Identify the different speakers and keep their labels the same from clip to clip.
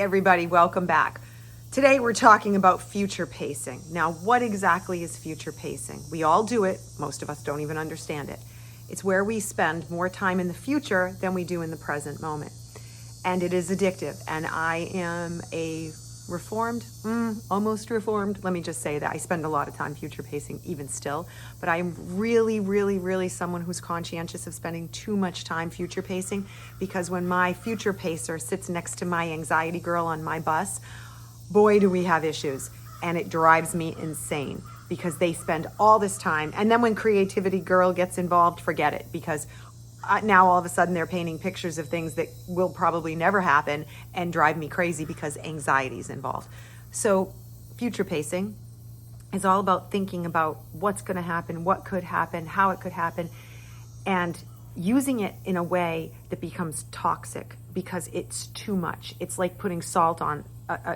Speaker 1: Hey everybody, welcome back. Today we're talking about future pacing. Now, what exactly is future pacing? We all do it. Most of us don't even understand it. It's where we spend more time in the future than we do in the present moment. And it is addictive. And I am a almost reformed. Let me just say that I spend a lot of time future pacing even still, but I'm really someone who's conscientious of spending too much time future pacing, because when my future pacer sits next to my anxiety girl on my bus, boy, do we have issues. And it drives me insane because they spend all this time. And then when creativity girl gets involved, forget it, because now all of a sudden they're painting pictures of things that will probably never happen and drive me crazy because anxiety is involved. So future pacing is all about thinking about what's going to happen, what could happen, how it could happen, and using it in a way that becomes toxic because it's too much. It's like putting salt on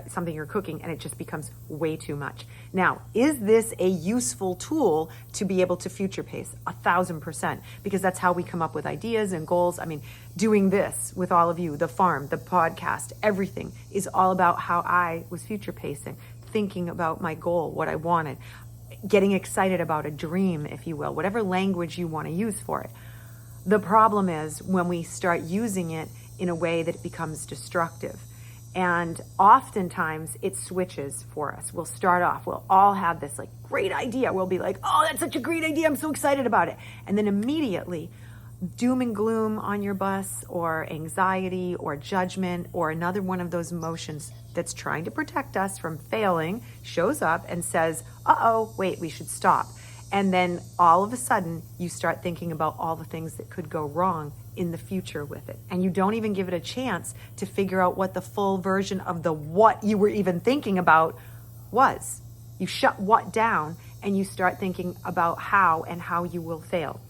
Speaker 1: something you're cooking and it just becomes way too much. Now, is this a useful tool to be able to future pace? 1,000%, because that's how we come up with ideas and goals. I mean, doing this with all of you, the farm, the podcast, everything is all about how I was future pacing, thinking about my goal, what I wanted, getting excited about a dream, if you will, whatever language you want to use for it. The problem is when we start using it in a way that it becomes destructive. And oftentimes it switches for us. We'll start off, we'll all have this like great idea. We'll be like, oh, that's such a great idea. I'm so excited about it. And then immediately doom and gloom on your bus, or anxiety or judgment or another one of those emotions that's trying to protect us from failing shows up and says, uh-oh, wait, we should stop. And then all of a sudden you start thinking about all the things that could go wrong in the future with it. And you don't even give it a chance to figure out what the full version of the what you were even thinking about was. You shut what down and you start thinking about how you will fail.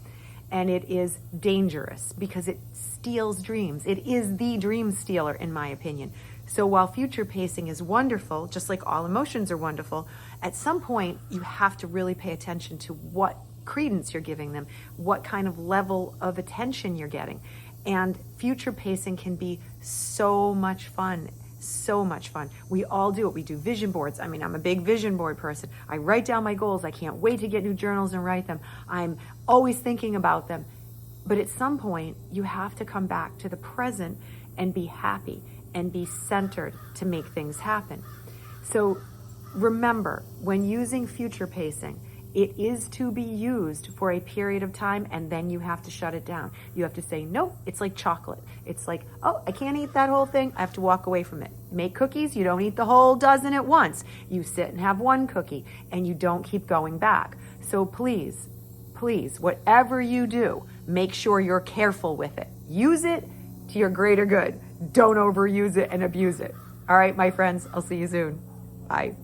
Speaker 1: And it is dangerous because it steals dreams. It is the dream stealer, in my opinion. So while future pacing is wonderful, just like all emotions are wonderful, at some point you have to really pay attention to what credence you're giving them, what kind of level of attention you're getting. And future pacing can be so much fun. So much fun. We all do it. We do vision boards. I mean, I'm a big vision board person. I write down my goals. I can't wait to get new journals and write them. I'm always thinking about them. But at some point, you have to come back to the present and be happy and be centered to make things happen. So remember, when using future pacing, it is to be used for a period of time, and then you have to shut it down. You have to say, nope, it's like chocolate. It's like, oh, I can't eat that whole thing. I have to walk away from it. Make cookies, you don't eat the whole dozen at once. You sit and have one cookie, and you don't keep going back. So please, whatever you do, make sure you're careful with it. Use it to your greater good. Don't overuse it and abuse it. All right, my friends, I'll see you soon. Bye.